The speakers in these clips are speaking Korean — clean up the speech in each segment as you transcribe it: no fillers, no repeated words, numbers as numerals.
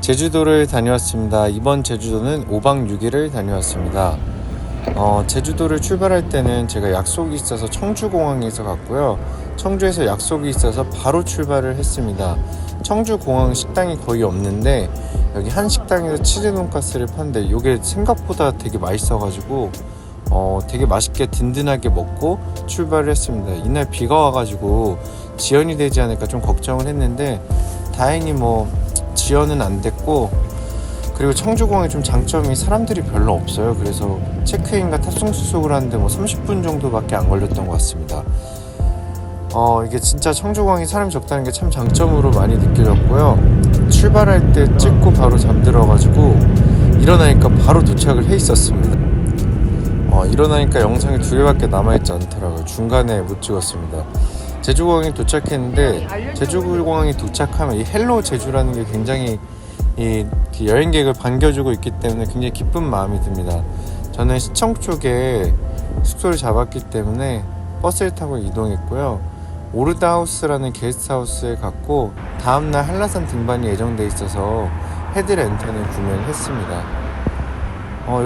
제주도를 다녀왔습니다. 이번 제주도는 5박 6일을 다녀왔습니다. 제주도를 출발할 때는 제가 약속이 있어서 청주공항에서 갔고요. 청주에서 약속이 있어서 바로 출발을 했습니다. 청주공항 식당이 거의 없는데 여기 한 식당에서 치즈 돈가스를 파는데 이게 생각보다 되게 맛있어가지고 되게 맛있게 든든하게 먹고 출발을 했습니다. 이날 비가 와가지고 지연이 되지 않을까 좀 걱정을 했는데 다행히 지연은 안 됐고, 그리고 청주공항에 좀 장점이 사람들이 별로 없어요. 그래서 체크인과 탑승 수속을 하는데 30분 정도밖에 안 걸렸던 것 같습니다. 이게 진짜 청주공항이 사람이 적다는 게 참 장점으로 많이 느껴졌고요. 출발할 때 찍고 바로 잠들어가지고 일어나니까 바로 도착을 해 있었습니다. 일어나니까 영상이 2개밖에 남아있지 않더라고요. 중간에 못 찍었습니다. 제주공항에 도착했는데, 제주공항에 도착하면 이 헬로 제주라는 게 굉장히 이 여행객을 반겨주고 있기 때문에 굉장히 기쁜 마음이 듭니다. 저는 시청 쪽에 숙소를 잡았기 때문에 버스를 타고 이동했고요. 오르다하우스라는 게스트하우스에 갔고, 다음날 한라산 등반이 예정돼 있어서 헤드랜턴을 구매를 했습니다.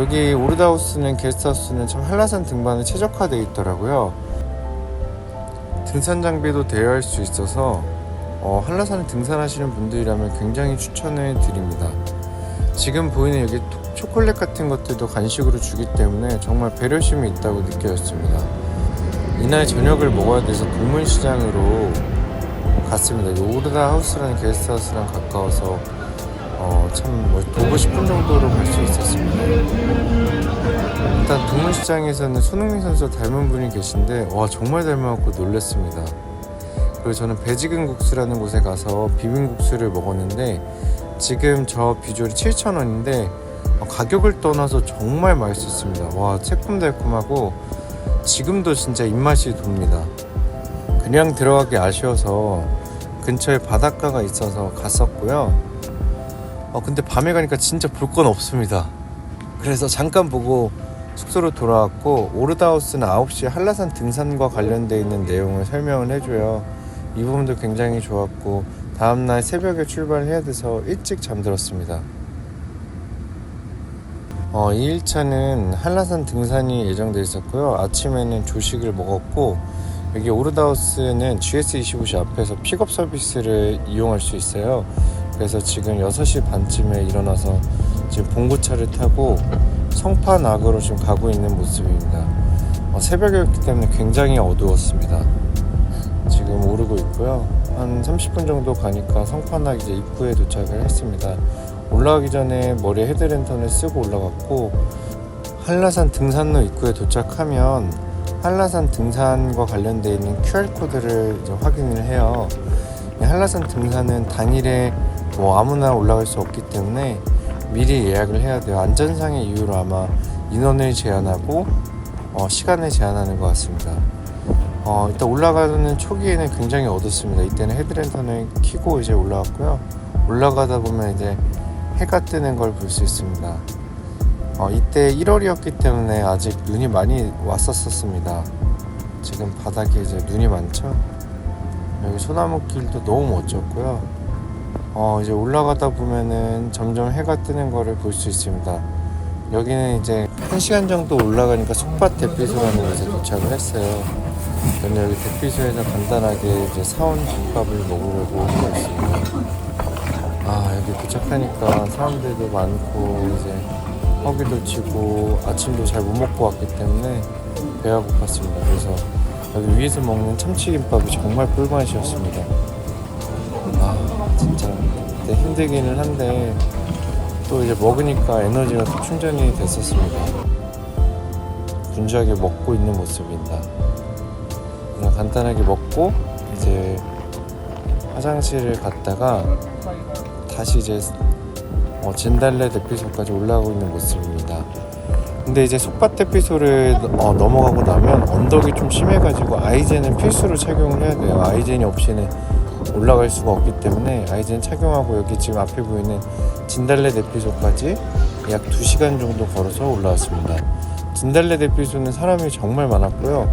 여기 오르다하우스는 게스트하우스는 참 한라산 등반에 최적화되어 있더라고요. 등산 장비도 대여할 수 있어서 한라산을 등산하시는 분들이라면 굉장히 추천을 드립니다. 지금 보이는 여기 초콜릿 같은 것들도 간식으로 주기 때문에 정말 배려심이 있다고 느껴졌습니다. 이날 저녁을 먹어야 돼서 동문시장으로 갔습니다. 오르다하우스라는 게스트하우스랑 가까워서 도보 10분 정도로 갈 수 있었습니다. 일단 동문시장에서는 손흥민 선수 닮은 분이 계신데 정말 닮아갖고 놀랐습니다. 그리고 저는 배지근 국수라는 곳에 가서 비빔국수를 먹었는데 지금 저 비주얼이 7,000원인데 가격을 떠나서 정말 맛있었습니다. 새콤달콤하고 지금도 진짜 입맛이 돕니다. 그냥 들어가기 아쉬워서 근처에 바닷가가 있어서 갔었고요. 근데 밤에 가니까 진짜 볼 건 없습니다. 그래서 잠깐 보고 숙소로 돌아왔고, 오르다하우스는 9시에 한라산 등산과 관련되어 있는 내용을 설명을 해줘요. 이 부분도 굉장히 좋았고, 다음날 새벽에 출발해야 돼서 일찍 잠들었습니다. 이 1차는 한라산 등산이 예정되어 있었고요. 아침에는 조식을 먹었고, 여기 오르다하우스는 GS25시 앞에서 픽업 서비스를 이용할 수 있어요. 그래서 지금 6시 반쯤에 일어나서 지금 봉고차를 타고 성판악으로 지금 가고 있는 모습입니다. 새벽이었기 때문에 굉장히 어두웠습니다. 지금 오르고 있고요. 한 30분 정도 가니까 성판악 이제 입구에 도착을 했습니다. 올라가기 전에 머리에 헤드랜턴을 쓰고 올라갔고, 한라산 등산로 입구에 도착하면 한라산 등산과 관련되어 있는 QR코드를 이제 확인을 해요. 한라산 등산은 당일에 아무나 올라갈 수 없기 때문에 미리 예약을 해야 돼요. 안전상의 이유로 아마 인원을 제한하고 시간을 제한하는 것 같습니다. 일단 올라가는 초기에는 굉장히 어둡습니다. 이때는 헤드랜턴을 켜고 이제 올라갔고요. 올라가다 보면 이제 해가 뜨는 걸 볼 수 있습니다. 이때 1월이었기 때문에 아직 눈이 많이 왔었습니다. 지금 바닥에 이제 눈이 많죠. 여기 소나무길도 너무 멋졌고요. 이제 올라가다 보면은 점점 해가 뜨는 거를 볼 수 있습니다. 여기는 이제 1시간 정도 올라가니까 속밭 대피소라는 곳에 도착을 했어요. 저는 여기 대피소에서 간단하게 이제 사온 김밥을 먹으려고 하고 있습니다. 여기 도착하니까 사람들도 많고 이제 허기도 지고 아침도 잘 못 먹고 왔기 때문에 배가 고팠습니다. 그래서 여기 위에서 먹는 참치김밥이 정말 꿀맛이었습니다. 진짜 힘들기는 한데 또 이제 먹으니까 에너지가 또 충전이 됐었습니다. 분주하게 먹고 있는 모습입니다. 그냥 간단하게 먹고 이제 화장실을 갔다가 다시 이제 진달래 대피소까지 올라가고 있는 모습입니다. 근데 이제 속밭 대피소를 넘어가고 나면 언덕이 좀 심해가지고 아이젠은 필수로 착용을 해야 돼요. 아이젠이 없이는 올라갈 수가 없기 때문에 아이젠 착용하고 여기 지금 앞에 보이는 진달래 대피소까지 약 2시간 정도 걸어서 올라왔습니다. 진달래 대피소는 사람이 정말 많았고요.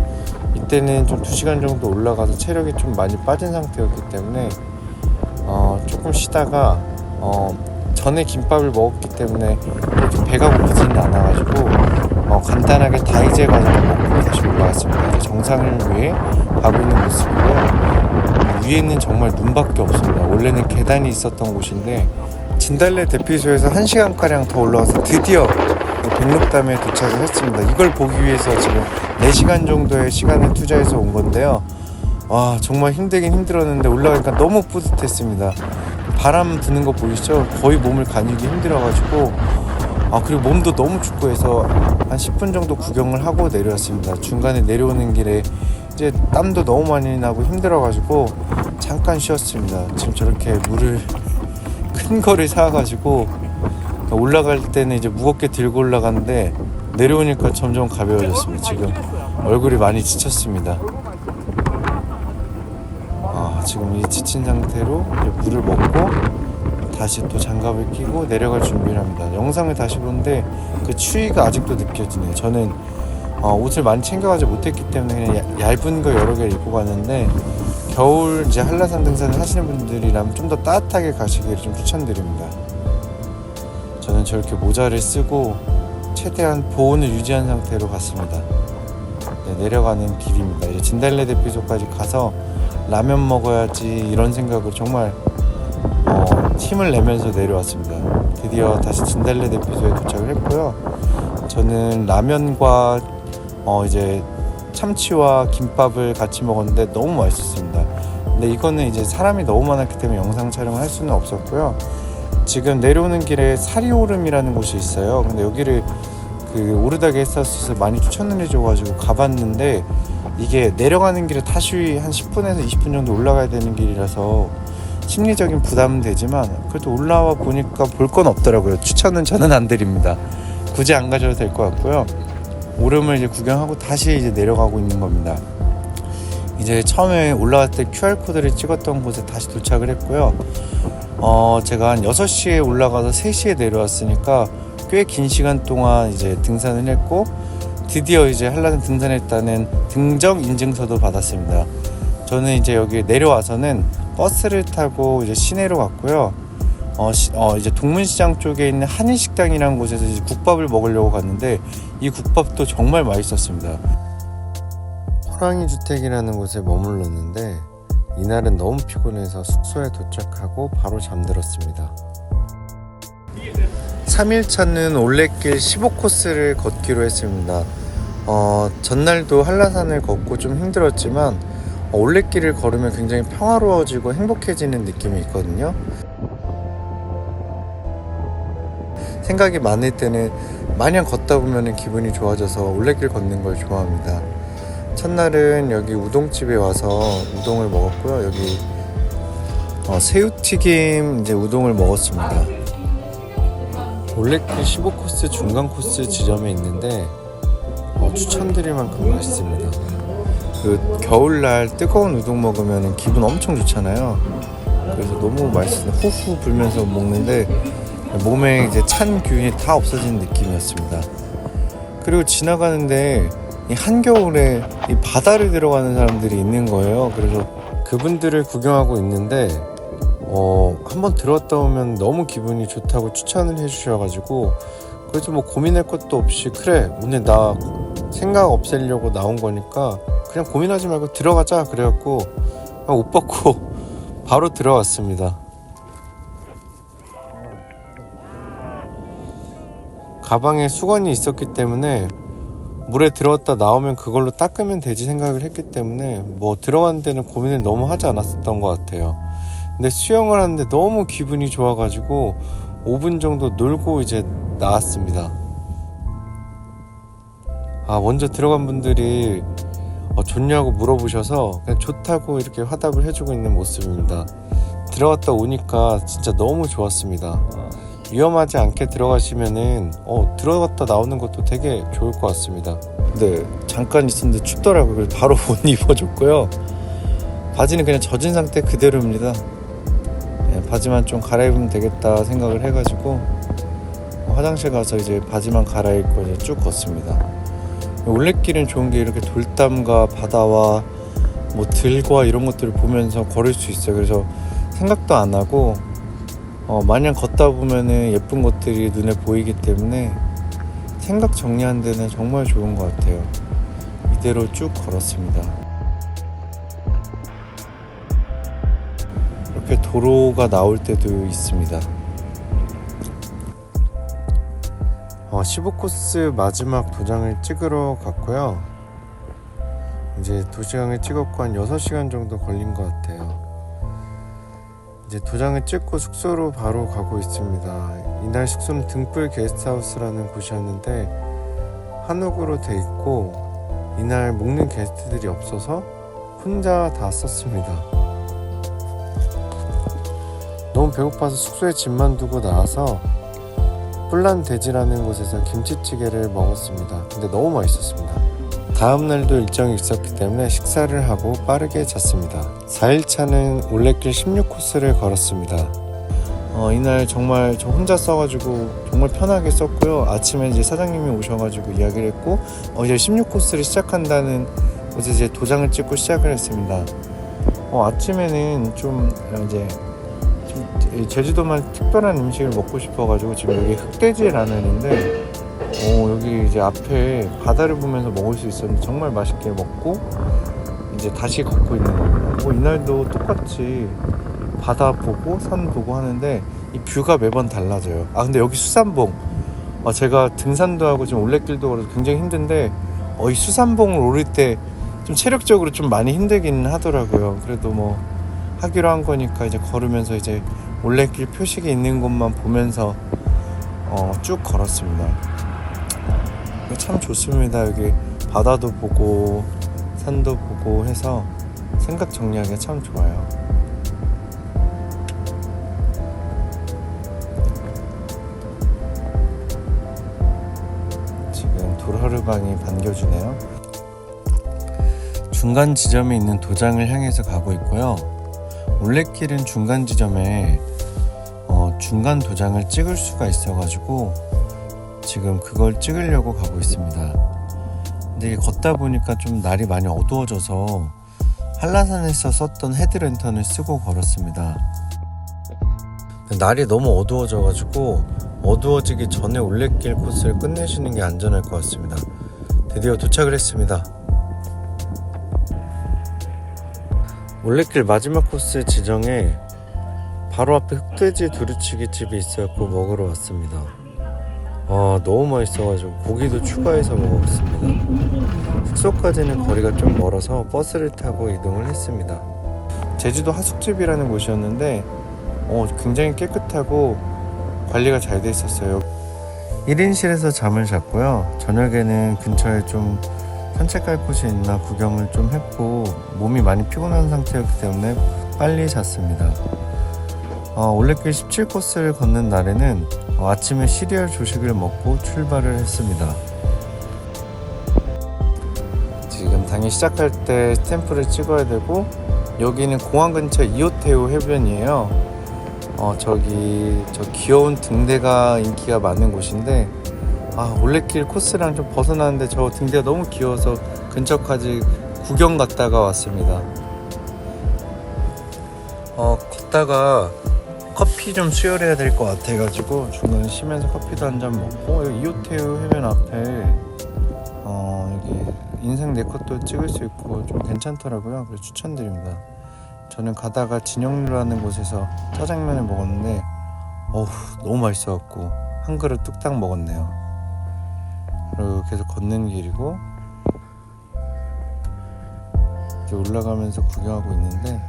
이때는 좀 2시간 정도 올라가서 체력이 좀 많이 빠진 상태였기 때문에 조금 쉬다가 전에 김밥을 먹었기 때문에 그렇게 배가 고프지는 않아가지고 간단하게 다이제가지고 먹고 다시 올라왔습니다. 이제 정상을 위해 가고 있는 모습이고요. 위에는 정말 눈밖에 없습니다. 원래는 계단이 있었던 곳인데 진달래 대피소에서 1시간가량 더 올라와서 드디어 백록담에 도착을 했습니다. 이걸 보기 위해서 지금 4시간 정도의 시간을 투자해서 온 건데요. 와, 정말 힘들긴 힘들었는데 올라가니까 너무 뿌듯했습니다. 바람 부는 거 보이시죠? 거의 몸을 가누기 힘들어가지고 그리고 몸도 너무 춥고 해서 한 10분 정도 구경을 하고 내려왔습니다. 중간에 내려오는 길에 이제 땀도 너무 많이 나고 힘들어가지고 잠깐 쉬었습니다. 지금 저렇게 물을 큰 거를 사가지고 올라갈 때는 이제 무겁게 들고 올라가는데 내려오니까 점점 가벼워졌습니다. 지금 얼굴이 많이 지쳤습니다. 지금 이 지친 상태로 이제 물을 먹고 다시 또 장갑을 끼고 내려갈 준비를 합니다. 영상을 다시 보는데 그 추위가 아직도 느껴지네요. 저는 옷을 많이 챙겨가지 못했기 때문에 그냥 얇은 거 여러 개를 입고 가는데 겨울 이제 한라산 등산을 하시는 분들이라면 좀 더 따뜻하게 가시기를 좀 추천드립니다. 저는 저렇게 모자를 쓰고 최대한 보온을 유지한 상태로 갔습니다. 네, 내려가는 길입니다. 이제 진달래 대피소까지 가서 라면 먹어야지 이런 생각으로 정말 힘을 내면서 내려왔습니다. 드디어 다시 진달래 대피소에 도착을 했고요. 저는 라면과 이제 참치와 김밥을 같이 먹었는데 너무 맛있었습니다. 근데 이거는 이제 사람이 너무 많았기 때문에 영상 촬영을 할 수는 없었고요. 지금 내려오는 길에 사리오름이라는 곳이 있어요. 근데 여기를 오르다 게스트하우스에서 많이 추천을 해줘가지고 가봤는데 이게 내려가는 길에 다시 한 10분에서 20분 정도 올라가야 되는 길이라서 심리적인 부담은 되지만 그래도 올라와 보니까 볼 건 없더라고요. 추천은 저는 안 드립니다. 굳이 안 가셔도 될 것 같고요. 오름을 이제 구경하고 다시 이제 내려가고 있는 겁니다. 이제 처음에 올라갈 때 QR코드를 찍었던 곳에 다시 도착을 했고요. 제가 한 6시에 올라가서 3시에 내려왔으니까 꽤 긴 시간 동안 이제 등산을 했고 드디어 이제 한라산 등산했다는 등정 인증서도 받았습니다. 저는 이제 여기 내려와서는 버스를 타고 이제 시내로 갔고요. 이제 동문시장 쪽에 있는 한일식당이라는 곳에서 이제 국밥을 먹으려고 갔는데 이 국밥도 정말 맛있었습니다. 호랑이 주택이라는 곳에 머물렀는데 이날은 너무 피곤해서 숙소에 도착하고 바로 잠들었습니다. 3일차는 올레길 15코스를 걷기로 했습니다. 전날도 한라산을 걷고 좀 힘들었지만 올레길을 걸으면 굉장히 평화로워지고 행복해지는 느낌이 있거든요. 생각이 많을 때는 마냥 걷다 보면 기분이 좋아져서 올레길 걷는 걸 좋아합니다. 첫날은 여기 우동집에 와서 우동을 먹었고요. 여기 새우튀김 이제 우동을 먹었습니다. 올레길 15코스 중간 코스 지점에 있는데 추천드릴 만큼 맛있습니다. 겨울날 뜨거운 우동 먹으면 기분 엄청 좋잖아요. 그래서 너무 맛있어요. 후후 불면서 먹는데 몸에 이제 찬 기운이 다 없어지는 느낌이었습니다. 그리고 지나가는데 이 한겨울에 이 바다를 들어가는 사람들이 있는 거예요. 그래서 그분들을 구경하고 있는데 한번 들어왔다 오면 너무 기분이 좋다고 추천을 해주셔가지고 그래서 뭐 고민할 것도 없이 그래 오늘 나 생각 없애려고 나온 거니까 그냥 고민하지 말고 들어가자 그래갖고 옷 벗고 바로 들어왔습니다. 가방에 수건이 있었기 때문에 물에 들어갔다 나오면 그걸로 닦으면 되지 생각을 했기 때문에 뭐 들어가는 데는 고민을 너무 하지 않았었던 것 같아요. 근데 수영을 하는데 너무 기분이 좋아가지고 5분 정도 놀고 이제 나왔습니다. 먼저 들어간 분들이 좋냐고 물어보셔서 그냥 좋다고 이렇게 화답을 해주고 있는 모습입니다. 들어갔다 오니까 진짜 너무 좋았습니다. 위험하지 않게 들어가시면은 들어갔다 나오는 것도 되게 좋을 것 같습니다. 근데 잠깐 있었는데 춥더라고요. 그래서 바로 옷 입어줬고요. 바지는 그냥 젖은 상태 그대로입니다. 바지만 좀 갈아입으면 되겠다 생각을 해가지고 화장실 가서 이제 바지만 갈아입고 이제 쭉 걷습니다. 올레길은 좋은 게 이렇게 돌담과 바다와 뭐 들과 이런 것들을 보면서 걸을 수 있어요. 그래서 생각도 안 하고 마냥 걷다 보면은 예쁜 것들이 눈에 보이기 때문에 생각 정리하는 데는 정말 좋은 것 같아요. 이대로 쭉 걸었습니다. 이렇게 도로가 나올 때도 있습니다. 15코스 마지막 도장을 찍으러 갔고요. 이제 도장을 찍었고 한 6시간 정도 걸린 것 같아요. 이제 도장을 찍고 숙소로 바로 가고 있습니다. 이날 숙소는 등불 게스트하우스라는 곳이었는데 한옥으로 돼 있고 이날 묵는 게스트들이 없어서 혼자 다 썼습니다. 너무 배고파서 숙소에 짐만 두고 나와서 뿔란돼지라는 곳에서 김치찌개를 먹었습니다. 근데 너무 맛있었습니다. 다음날도 일정이 있었기 때문에 식사를 하고 빠르게 잤습니다. 4일차는 올레길 16코스를 걸었습니다. 이날 정말 저 혼자 써가지고 정말 편하게 썼고요. 아침에 이제 사장님이 오셔가지고 이야기를 했고 이제 16코스를 시작한다는 곳에 이제 도장을 찍고 시작을 했습니다. 아침에는 좀 제주도만 특별한 음식을 먹고 싶어가지고 지금 여기 흑돼지 라면인데 여기 이제 앞에 바다를 보면서 먹을 수 있었는데 정말 맛있게 먹고 이제 다시 걷고 있는 겁니다. 이날도 똑같이 바다 보고 산 보고 하는데 이 뷰가 매번 달라져요. 근데 여기 수산봉 제가 등산도 하고 지금 올레길도 걸어서 굉장히 힘든데 이 수산봉을 오를 때 좀 체력적으로 좀 많이 힘들긴 하더라고요. 그래도 뭐 하기로 한 거니까 이제 걸으면서 이제 올레길 표식이 있는 곳만 보면서 쭉 걸었습니다. 참 좋습니다. 여기 바다도 보고 산도 보고 해서 생각 정리하기가 참 좋아요. 지금 도라르방이 반겨주네요. 중간 지점에 있는 도장을 향해서 가고 있고요. 올레길은 중간 지점에 중간 도장을 찍을 수가 있어가지고 지금 그걸 찍으려고 가고 있습니다. 근데 이게 걷다 보니까 좀 날이 많이 어두워져서 한라산에서 썼던 헤드랜턴을 쓰고 걸었습니다. 날이 너무 어두워져가지고 어두워지기 전에 올레길 코스를 끝내시는 게 안전할 것 같습니다. 드디어 도착을 했습니다. 올레길 마지막 코스 지정에 바로 앞에 흑돼지 두루치기 집이 있어서 먹으러 왔습니다. 너무 맛있어가지고 고기도 추가해서 먹었습니다. 숙소까지는 거리가 좀 멀어서 버스를 타고 이동을 했습니다. 제주도 하숙집이라는 곳이었는데 굉장히 깨끗하고 관리가 잘 돼 있었어요. 1인실에서 잠을 잤고요. 저녁에는 근처에 좀 산책할 곳이 있나 구경을 좀 했고 몸이 많이 피곤한 상태였기 때문에 빨리 잤습니다. 올레길 17코스를 걷는 날에는 아침에 시리얼 조식을 먹고 출발을 했습니다. 지금 당일 시작할 때 스탬프를 찍어야 되고 여기는 공항 근처 이오테우 해변이에요. 저 귀여운 등대가 인기가 많은 곳인데 올레길 코스랑 좀 벗어나는데 저 등대가 너무 귀여워서 근처까지 구경 갔다가 왔습니다. 걷다가 커피 좀 수혈해야 될 것 같아가지고 중간에 쉬면서 커피도 한 잔 먹고 여기 이오테우 해변 앞에 여기 인생 네컷도 찍을 수 있고 좀 괜찮더라고요. 그래서 추천드립니다. 저는 가다가 진영루라는 곳에서 짜장면을 먹었는데 너무 맛있어갖고 한 그릇 뚝딱 먹었네요. 그리고 계속 걷는 길이고 이렇게 올라가면서 구경하고 있는데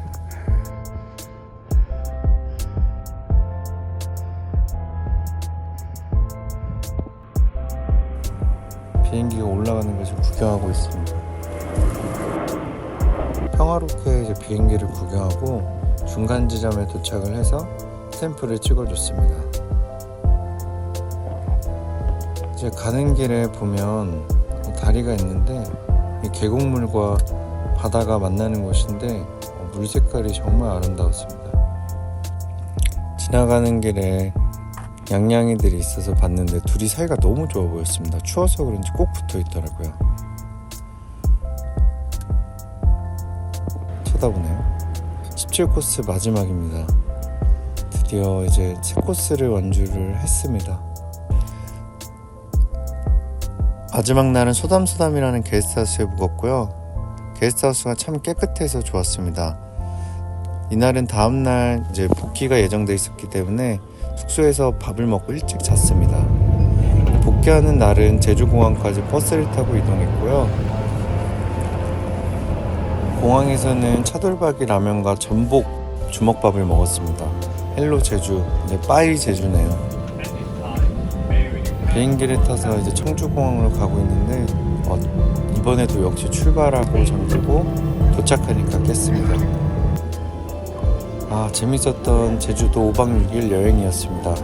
비행기가 올라가는 것을 구경하고 있습니다. 평화롭게 이제 비행기를 구경하고 중간 지점에 도착을 해서 스탬프를 찍어줬습니다. 이제 가는 길에 보면 다리가 있는데 이 계곡물과 바다가 만나는 곳인데 물 색깔이 정말 아름다웠습니다. 지나가는 길에 양양이들이 있어서 봤는데 둘이 사이가 너무 좋아 보였습니다. 추워서 그런지 꼭 붙어 있더라고요. 쳐다보네요. 17코스 마지막입니다. 드디어 이제 새 코스를 완주를 했습니다. 마지막 날은 소담소담이라는 게스트하우스에 묵었고요. 게스트하우스가 참 깨끗해서 좋았습니다. 이날은 다음날 이제 복귀가 예정돼 있었기 때문에 숙소에서 밥을 먹고 일찍 잤습니다. 복귀하는 날은 제주공항까지 버스를 타고 이동했고요. 공항에서는 차돌박이 라면과 전복 주먹밥을 먹었습니다. 헬로 제주, 이제 빠이 제주네요. 비행기를 타서 이제 청주공항으로 가고 있는데 이번에도 역시 출발하고 잠들고 도착하니까 깼습니다. 재밌었던 제주도 5박 6일 여행이었습니다.